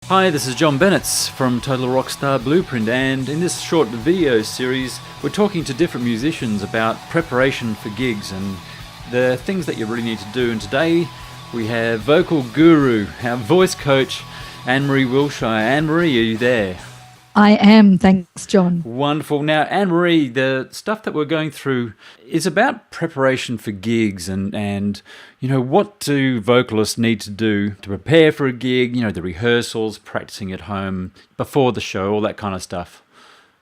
Hi, this is John Bennett from Total Rockstar Blueprint, and in this short video series we're talking to different musicians about preparation for gigs and the things that you really need to do. And today we have vocal guru, our voice coach, Anne Maree Wilshire. Anne Maree, are you there? I am, thanks John. Wonderful. Now Anne Maree, the stuff that we're going through is about preparation for gigs and you know, what do vocalists need to do to prepare for a gig, you know, the rehearsals, practicing at home, before the show, all that kind of stuff.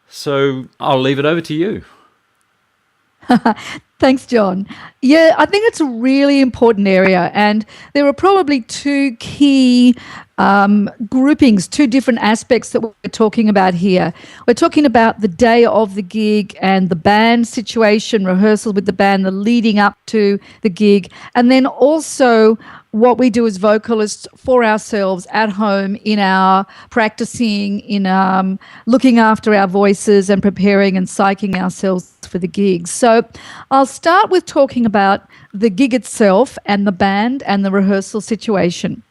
So I'll leave it over to you. Thanks, John. Yeah, I think it's a really important area, and there are probably two key groupings, two different aspects that we're talking about here. We're talking about the day of the gig and the band situation, rehearsals with the band, the leading up to the gig, and then also what we do as vocalists for ourselves at home in our practicing, in looking after our voices and preparing and psyching ourselves for the gigs. So I'll start with talking about the gig itself and the band and the rehearsal situation.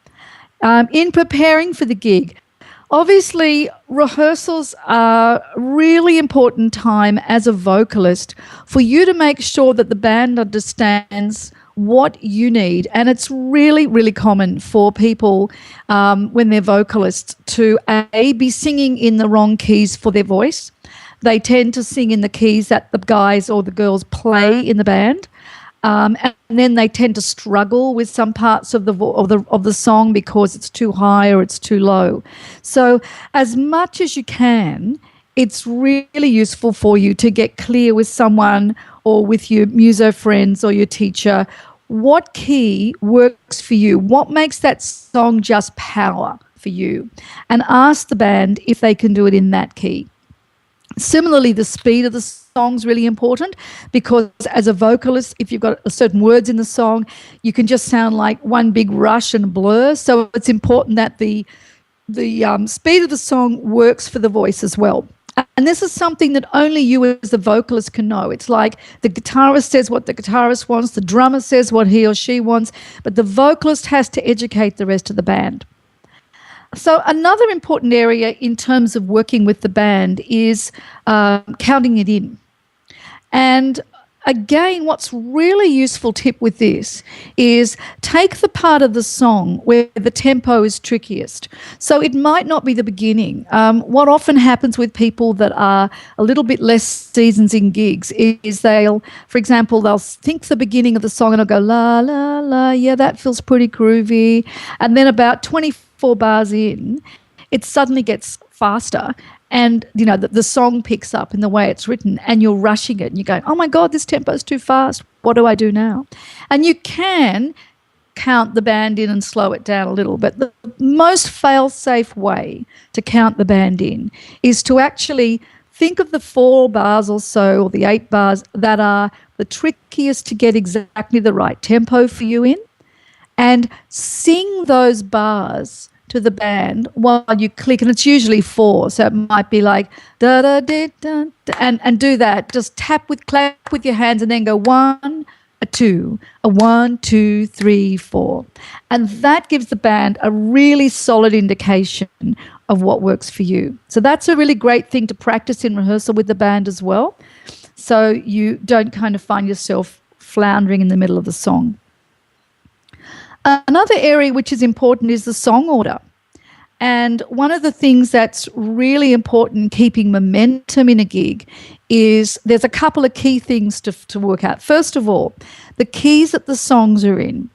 In preparing for the gig, obviously rehearsals are a really important time as a vocalist for you to make sure that the band understands what you need. And it's really, really common for people when they're vocalists to be singing in the wrong keys for their voice. They tend to sing in the keys that the guys or the girls play in the band. And then they tend to struggle with some parts of the song because it's too high or it's too low. So as much as you can, it's really useful for you to get clear with someone or with your muso friends or your teacher what key works for you, what makes that song just power for you, and ask the band if they can do it in that key. Similarly, the speed of the song's really important because as a vocalist, if you've got certain words in the song, you can just sound like one big rush and blur. So it's important that the speed of the song works for the voice as well. And this is something that only you as the vocalist can know. It's like the guitarist says what the guitarist wants, the drummer says what he or she wants, but the vocalist has to educate the rest of the band. So another important area in terms of working with the band is counting it in. And again, what's really useful tip with this is take the part of the song where the tempo is trickiest. So it might not be the beginning. What often happens with people that are a little bit less seasoned in gigs is they'll think the beginning of the song and they'll go, la, la, la, yeah, that feels pretty groovy. And then about 24 bars in, it suddenly gets faster. And, you know, the song picks up in the way it's written and you're rushing it and you're going, oh, my God, this tempo's too fast. What do I do now? And you can count the band in and slow it down a little. But the most fail-safe way to count the band in is to actually think of the 4 bars or so, or the 8 bars that are the trickiest to get exactly the right tempo for you in, and sing those bars to the band while you click, and it's usually 4, so it might be like da da da da, and do that. Just clap with your hands, and then go 1, a 2, a 1, 2, 3, 4, and that gives the band a really solid indication of what works for you. So that's a really great thing to practice in rehearsal with the band as well, so you don't kind of find yourself floundering in the middle of the song. Another area which is important is the song order. And one of the things that's really important in keeping momentum in a gig is there's a couple of key things to work out. First of all, the keys that the songs are in.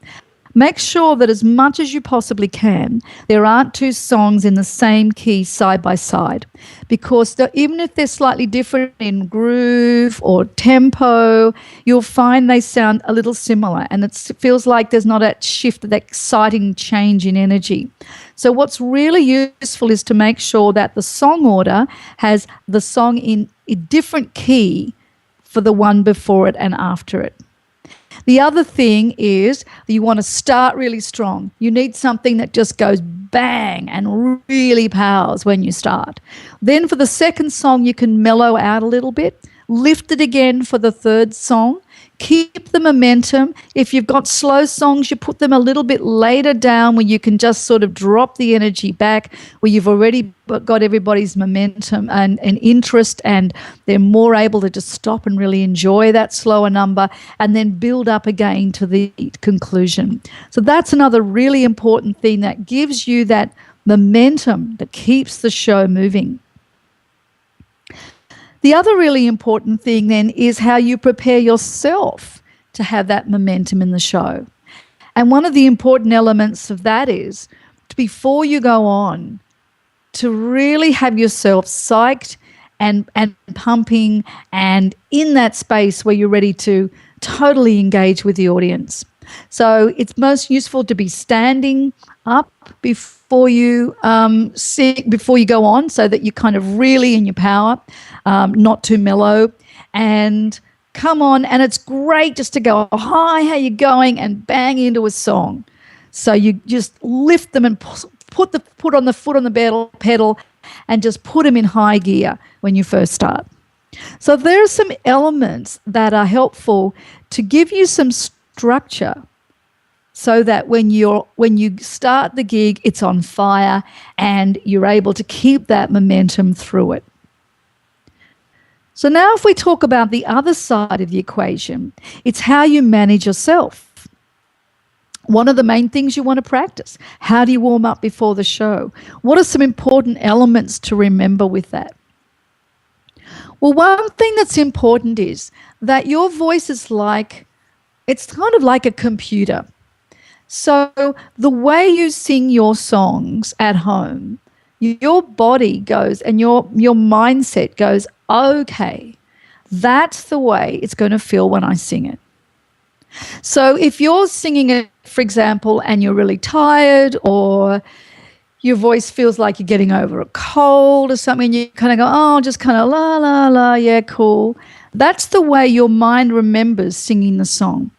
Make sure that as much as you possibly can, there aren't 2 songs in the same key side by side, because even if they're slightly different in groove or tempo, you'll find they sound a little similar, and it feels like there's not that shift, that exciting change in energy. So what's really useful is to make sure that the song order has the song in a different key for the one before it and after it. The other thing is you want to start really strong. You need something that just goes bang and really powers when you start. Then for the second song, you can mellow out a little bit, lift it again for the third song, keep the momentum. If you've got slow songs, you put them a little bit later down where you can just sort of drop the energy back, where you've already got everybody's momentum and interest, and they're more able to just stop and really enjoy that slower number and then build up again to the conclusion. So that's another really important thing that gives you that momentum that keeps the show moving. The other really important thing then is how you prepare yourself to have that momentum in the show. And one of the important elements of that is, before you go on, to really have yourself psyched and pumping and in that space where you're ready to totally engage with the audience. So it's most useful to be standing up before you before you go on, so that you're kind of really in your power, not too mellow, and come on. And it's great just to go, hi, how you going, and bang into a song. So you just lift them and put on the foot on the pedal and just put them in high gear when you first start. So there are some elements that are helpful to give you some structure, so that when you start the gig, it's on fire and you're able to keep that momentum through it. So now if we talk about the other side of the equation, it's how you manage yourself. One of the main things you want to practice. How do you warm up before the show? What are some important elements to remember with that? Well, one thing that's important is that your voice is it's kind of like a computer. So the way you sing your songs at home, your body goes and your mindset goes, okay, that's the way it's going to feel when I sing it. So if you're singing it, for example, and you're really tired, or your voice feels like you're getting over a cold or something, you kind of go, oh, just kind of la, la, la, yeah, cool. That's the way your mind remembers singing the song.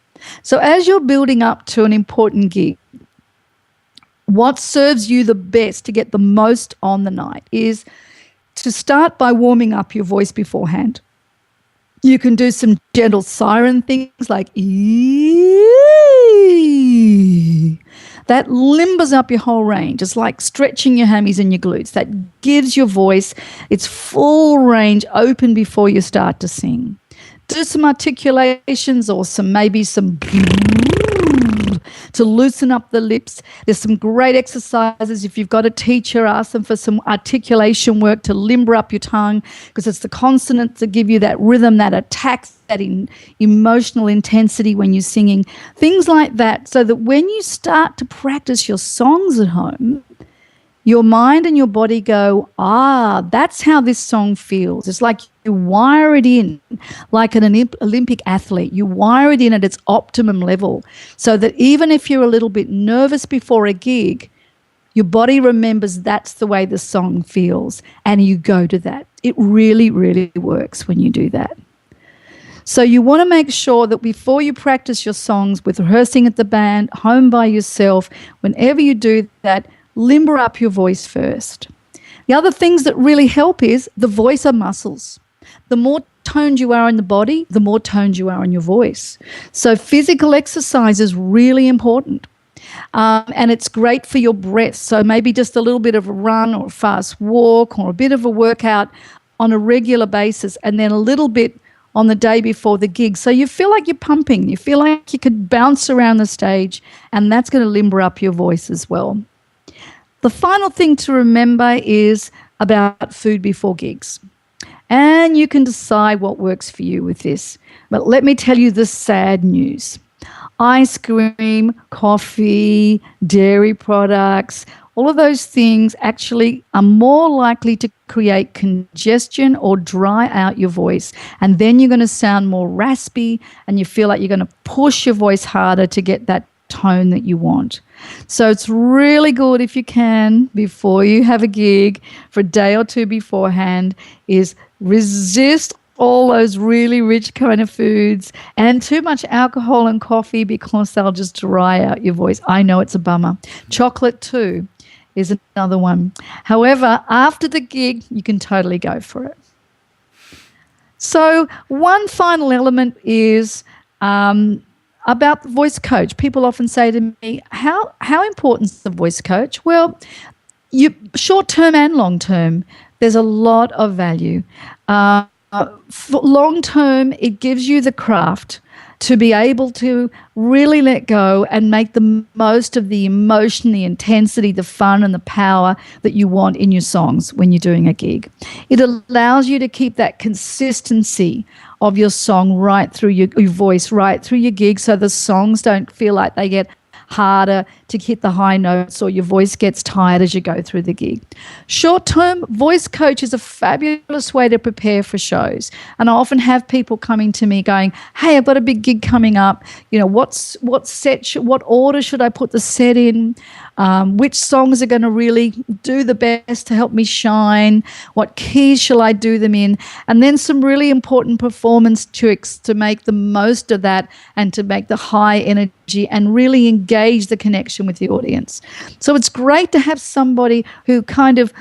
So as you're building up to an important gig, what serves you the best to get the most on the night is to start by warming up your voice beforehand. You can do some gentle siren things like ee. That limbers up your whole range. It's like stretching your hammies and your glutes. That gives your voice its full range open before you start to sing. Do some articulations or maybe some to loosen up the lips. There's some great exercises. If you've got a teacher, ask them for some articulation work to limber up your tongue, because it's the consonants that give you that rhythm, that attacks that emotional intensity when you're singing. Things like that, so that when you start to practice your songs at home, your mind and your body go, that's how this song feels. It's like you wire it in like an Olympic athlete. You wire it in at its optimum level, so that even if you're a little bit nervous before a gig, your body remembers that's the way the song feels, and you go to that. It really, really works when you do that. So you want to make sure that before you practice your songs, with rehearsing at the band, home by yourself, whenever you do that, limber up your voice first. The other things that really help is the voice are muscles. The more toned you are in the body, the more toned you are in your voice. So physical exercise is really important. And it's great for your breath. So maybe just a little bit of a run or a fast walk or a bit of a workout on a regular basis, and then a little bit on the day before the gig. So you feel like you're pumping. You feel like you could bounce around the stage, and that's going to limber up your voice as well. The final thing to remember is about food before gigs. And you can decide what works for you with this. But let me tell you the sad news. Ice cream, coffee, dairy products, all of those things actually are more likely to create congestion or dry out your voice. And then you're going to sound more raspy, and you feel like you're going to push your voice harder to get that tone that you want. So it's really good, if you can, before you have a gig, for a day or two beforehand, is resist all those really rich kind of foods and too much alcohol and coffee, because they'll just dry out your voice. I know it's a bummer. Chocolate too is another one. However, after the gig, you can totally go for it. So one final element is about the voice coach. People often say to me, how important is the voice coach? Well, short term and long term, there's a lot of value. For long term, it gives you the craft to be able to really let go and make the most of the emotion, the intensity, the fun, and the power that you want in your songs when you're doing a gig. It allows you to keep that consistency of your song right through your voice, right through your gig, so the songs don't feel like they get harder to hit the high notes or your voice gets tired as you go through the gig. Short-term, voice coach is a fabulous way to prepare for shows. And I often have people coming to me going, hey, I've got a big gig coming up. You know, what order should I put the set in? Which songs are going to really do the best to help me shine? What keys shall I do them in? And then some really important performance tricks to make the most of that and to make the high energy and really engage the connection with the audience. So it's great to have somebody who kind of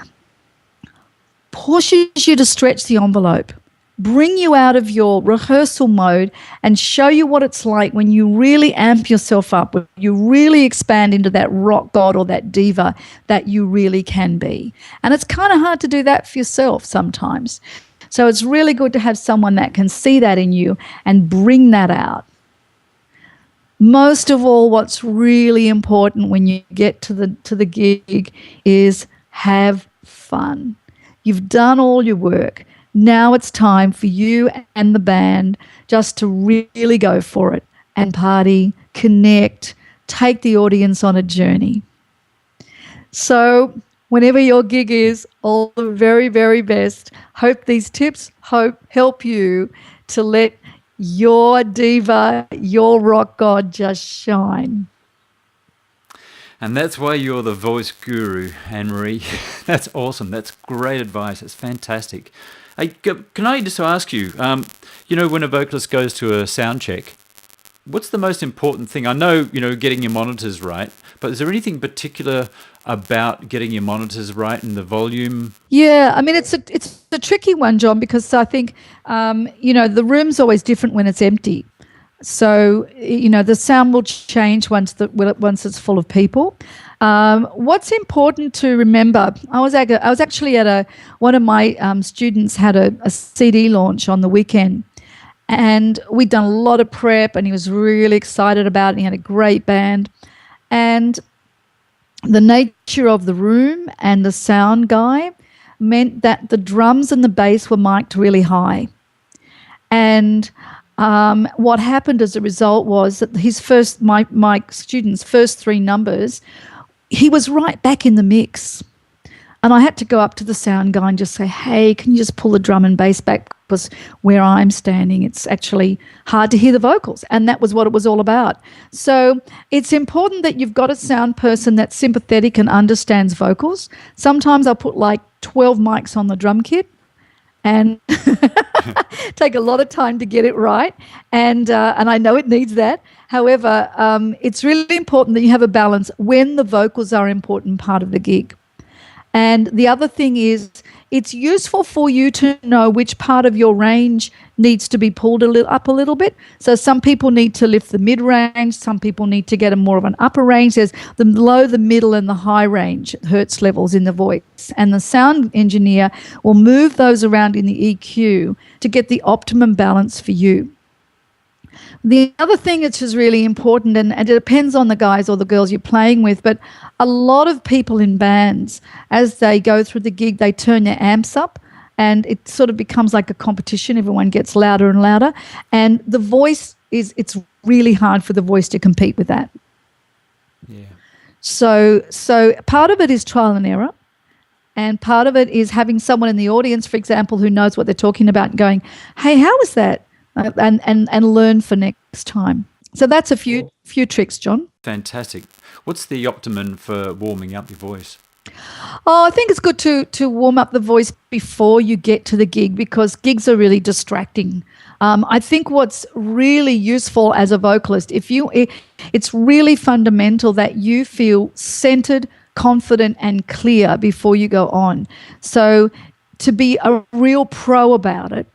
pushes you to stretch the envelope, bring you out of your rehearsal mode and show you what it's like when you really amp yourself up, when you really expand into that rock god or that diva that you really can be. And it's kind of hard to do that for yourself sometimes. So it's really good to have someone that can see that in you and bring that out. Most of all, what's really important when you get to the gig is have fun. You've done all your work. Now it's time for you and the band just to really go for it and party, connect, take the audience on a journey. So whenever your gig is, all the very, very best. Hope these tips help you to let your diva, your rock god just shine. And that's why you're the voice guru, Anne Maree. That's awesome. That's great advice. It's fantastic. Hey, can I just ask you, when a vocalist goes to a sound check, what's the most important thing? I know, getting your monitors right, but is there anything particular about getting your monitors right and the volume? Yeah, I mean, it's a tricky one, John, because I think, the room's always different when it's empty. So, the sound will change once it's full of people. What's important to remember, I was actually at one of my students had a CD launch on the weekend, and we'd done a lot of prep and he was really excited about it. He had a great band, and the nature of the room and the sound guy meant that the drums and the bass were mic'd really high. And what happened as a result was that my student's first three numbers, he was right back in the mix. And I had to go up to the sound guy and just say, hey, can you just pull the drum and bass back, because where I'm standing, it's actually hard to hear the vocals. And that was what it was all about. So it's important that you've got a sound person that's sympathetic and understands vocals. Sometimes I'll put like 12 mics on the drum kit and take a lot of time to get it right. And I know it needs that. However, it's really important that you have a balance when the vocals are an important part of the gig. And the other thing is, it's useful for you to know which part of your range needs to be pulled up a little bit. So some people need to lift the mid-range, some people need to get more of an upper range. There's the low, the middle, and the high range hertz levels in the voice. And the sound engineer will move those around in the EQ to get the optimum balance for you. The other thing which is really important, and it depends on the guys or the girls you're playing with, but a lot of people in bands, as they go through the gig, they turn their amps up and it sort of becomes like a competition. Everyone gets louder and louder. And the voice it's really hard for the voice to compete with that. Yeah. So part of it is trial and error. And part of it is having someone in the audience, for example, who knows what they're talking about and going, hey, how was that? And learn for next time. So that's a few tricks, John. Fantastic. What's the optimum for warming up your voice? Oh, I think it's good to warm up the voice before you get to the gig, because gigs are really distracting. I think what's really useful as a vocalist, it's really fundamental that you feel centered, confident, and clear before you go on. So to be a real pro about it,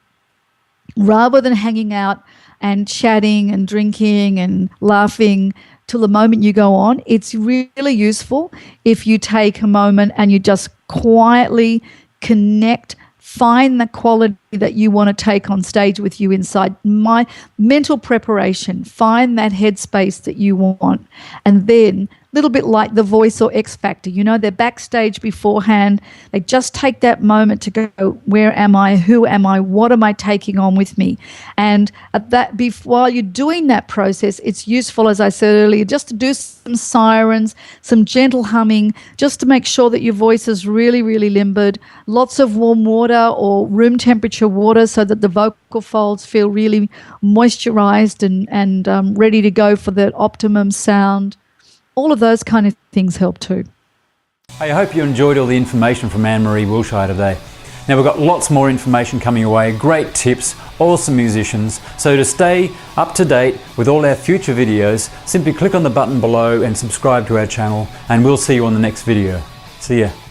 rather than hanging out and chatting and drinking and laughing till the moment you go on. It's really useful if you take a moment and you just quietly connect, find the quality that you want to take on stage with you inside. My mental preparation, find that headspace that you want. And then, a little bit like The Voice or X Factor, you know, they're backstage beforehand. They just take that moment to go, where am I? Who am I? What am I taking on with me? And at that, while you're doing that process, it's useful, as I said earlier, just to do some sirens, some gentle humming, just to make sure that your voice is really, really limbered. Lots of warm water or room temperature water so that the vocal folds feel really moisturized and ready to go for the optimum sound. All of those kind of things help too. I hope you enjoyed all the information from Anne Maree Wilshire today. Now, we've got lots more information coming your way, great tips, awesome musicians. So to stay up to date with all our future videos, simply click on the button below and subscribe to our channel, and we'll see you on the next video. See ya.